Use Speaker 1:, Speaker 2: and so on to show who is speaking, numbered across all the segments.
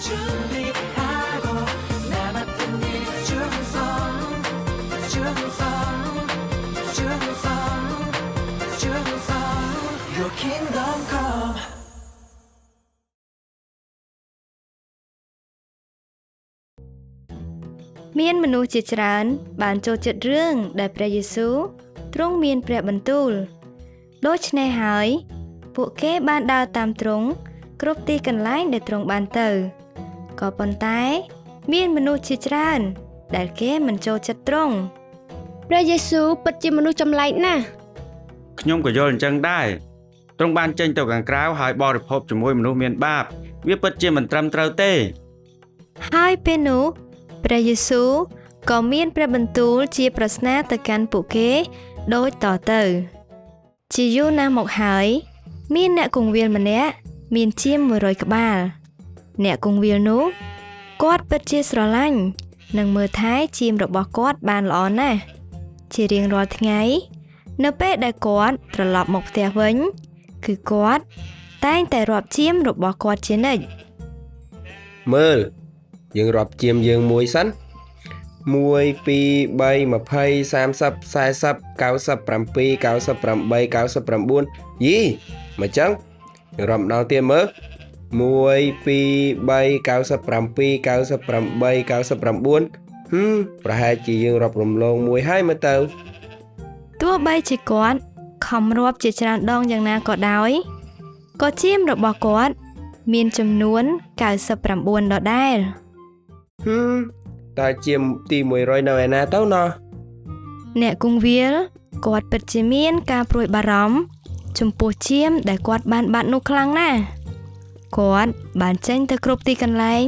Speaker 1: 준비하고 나 맡은 일 충성 Your kingdom come
Speaker 2: មានមនុស្សជាច្រើនបានចូលចិត្តរឿងដែលព្រះយេស៊ូវទ្រង់មានព្រះបន្ទូលដូច្នេះហើយពួកគេបានដើរតាមទ្រង់គ្រប់ទីកន្លែងដែលទ្រង់បានទៅក៏ប៉ុន្តែមានមនុស្សជាច្រើនដែលគេមិនចូលចិត្តទ្រង់
Speaker 3: ព្រះយេស៊ូវពិតជាមនុស្សចម្លែកណាស់
Speaker 4: ខ្ញុំក៏យល់អញ្ចឹងដែរទ្រង់បានចេញទៅខាងក្រៅហើយបរិភោគជាមួយមនុស្សមានបាបវាពិតជាមិនត្រឹមត្រូវទេ
Speaker 2: ហើយពេលនោះព្រះយេស៊ូវក៏មានព្រះបន្ទូលជាប្រស្នាទៅកាន់ពួកគេដូចតទៅជាយូរណាស់មកហើយមានអ្នកគង្វាលម្នាក់មានជាម100ក្បាលអ្នកគង្វាលនោះគាត់ពិតជាស្រឡាញ់និងមើលថែជាមរបស់គាត់បានល្អណាស់ជារៀងរាល់ថ្ងៃនៅពេលដែលគាត់ត្រឡប់មកផ្ទះវិញគឺគាត់តែងតែរាប់ជាមរបស់គាត់ជានិច្ច
Speaker 5: មើលយើងរាប់ជាមយើងមួយសិន 1 2 3 20 30 40 97 98 99 យីមកចឹងយើងរាប់ម្ដងទៀតមើល 1 2 3 97 98 99 ប្រហែលជាយើងរាប់រំលងមួយហើយមើលទៅ
Speaker 2: ទោះបីជាគាត់ខំរាប់ជាច្រើនដងយ៉ាងណាក៏ដោយក៏ជាមរបស់គាត់មានចំនួន99ដដែល
Speaker 5: តើជាមទី100នៅឯណាទៅណោះ
Speaker 2: អ្នកគង្វាលគាត់ពិតជាមានការព្រួយបារម្ភចំពោះជាមដែលគាត់បានបាត់នោះខ្លាំងណាស់គាត់បានចេញទៅគ្រប់ទីកន្លែង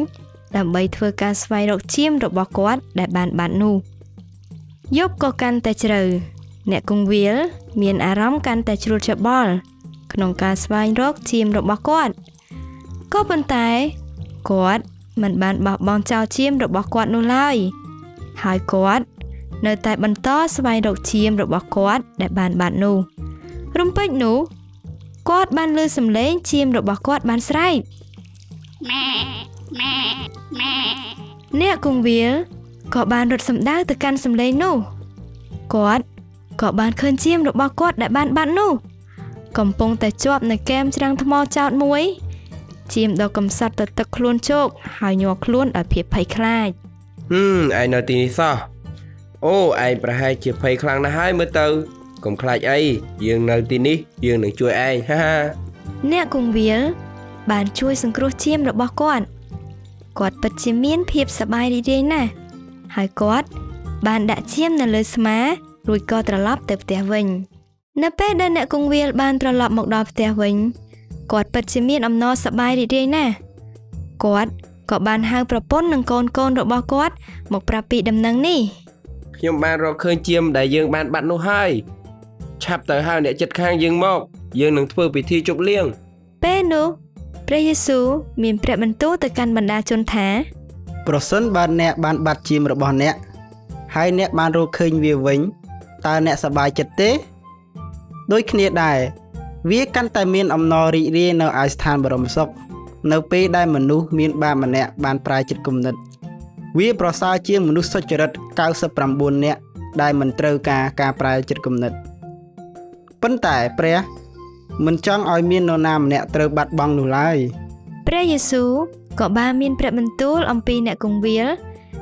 Speaker 2: ដើម្បីធ្វើការស្វែងរកជាមរបស់គាត់ដែលបានបាត់នោះយប់ក៏កាន់តែជ្រៅអ្នកគង្វាលមានអារម្មណ៍កាន់តែជ្រួលច្បល់ក្នុងការស្វែងរកជាមរបស់គាត់ក៏ប៉ុន្តែគាត់មិនបានបោះបង់ចោលជាមរបស់គាត់នោះឡើយហើយគាត់នៅតែបន្តស្វែងរកជាមរបស់គាត់ដែលបានបាត់នោះរំពេចនោះគាត់បានឮសំឡេងជាមរបស់គាត់បានស្រែកអ្នកគង្វាលក៏បានរត់សម្ដៅទៅកាន់សំឡេងនោះគាត់ក៏បានឃើញជាមរបស់គាត់ដែលបានបាត់នោះកំពុងតែជាប់នៅកែមច្រាំងថ្មចោតមួយជាមដ៏កំសត់ទៅទឹកខ្លួនជោកហើយញ័រខ្លួនដោយភាពភ័យខ្លាច
Speaker 5: ឯងនៅទីនេះសោះអូឯងប្រហែលជាភ័យខ្លាំងណាស់ហើយមើលទៅកុំខ្លាចអីយើងនៅទីនេះយើងនឹងជួយឯងហាហា
Speaker 2: អ្នកគង្វាលបានជួយសង្គ្រោះជាមរបស់គាត់ពិតជាមានភាពសប្បាយរីករាយណាស់ហើយគាត់បានដាក់ជាមនៅលើស្មារួចក៏ត្រឡប់ទៅផ្ទះវិញនៅពេលដែលអ្នកគង្វាលបានត្រឡប់មកដល់ផ្ទះវិញគាត់ពិតជាមានអំណរសប្បាយរីករាយណាស់គាត់ក៏បានហៅប្រពន្ធនិងកូនរបស់គាត់មកប្រាប់ពីដំណឹងនេះ
Speaker 5: ខ្ញុំបានរកឃើញជាមដែលយើងបានបាត់នោះហើយឆាប់ទៅហៅអ្នកជិតខាងយើងមកយើងនឹងធ្វើពិធីជប់លៀង
Speaker 2: ពេលនោះព្រះយេស៊ូវមានព្រះបន្ទូលទៅកាន់បណ្ដាជនថា
Speaker 6: ប្រសិនបើអ្នកបានបាត់ជាមរបស់អ្នកហើយអ្នកបានរកឃើញវាវិញតើអ្នកសប្បាយចិត្តទេដូចគ្នាដែរវាកាន់តែមានអំណររីករាយនៅឯស្ថានបរមសុខនៅពេលដែលមនុស្សមានបាបម្នាក់បានប្រែចិត្តគំនិតវាប្រសើរជាងមនុស្សសុចរិត99នាក់ដែលមិនត្រូវការប្រែចិត្តគំនិតប៉ុន្តែព្រះមិនចង់ឲ្យមាននរណាម្នាក់ត្រូវបាត់បង់នោះឡើយ
Speaker 2: ព្រះយេស៊ូវក៏បានមានព្រះបន្ទូលអំពីអ្នកគង្វាល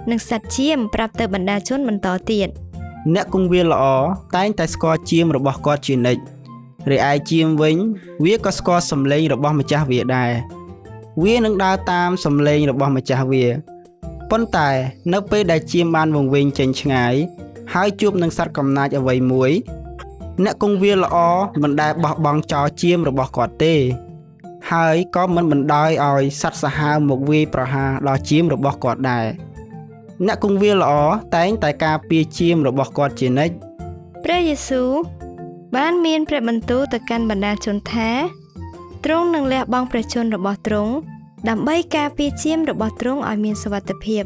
Speaker 2: និងសត្វជាមប្រាប់ទៅបណ្ដាជនបន្តទៀត
Speaker 6: អ្នកគង្វាលល្អតែងតែស្គាល់ជាមរបស់គាត់ជានិច្ចរីឯជាមវិញវាក៏ស្គាល់សំឡេងរបស់ម្ចាស់វាដែរវានឹងដើរតាមសំឡេងរបស់ម្ចាស់វាប៉ុន្តែនៅពេលដែលជាមបានវង្វេងចេញឆ្ងាយហើយជួបនឹងសត្វកំណាចអ្វីមួយអ្នកគង្វាលល្អមិនដែលបោះបង់ចោលជាមរបស់គាត់ទេហើយក៏មិនបណ្ដោយឲ្យសត្វសាហាវមកវាយប្រហារដល់ជាមរបស់គាត់ដែរអ្នកគង្វាលល្អតែងតែការពារជាមរបស់គាត់ជានិច្ច
Speaker 2: ព្រះយេស៊ូវបានមានព្រះបន្ទូលទៅកាន់បណ្ដាជនថាទ្រង់នឹងលះបង់ព្រះជន្មរបស់ទ្រង់ដើម្បីការពារជាមរបស់ទ្រង់ឲ្យមានសុវត្ថិភាព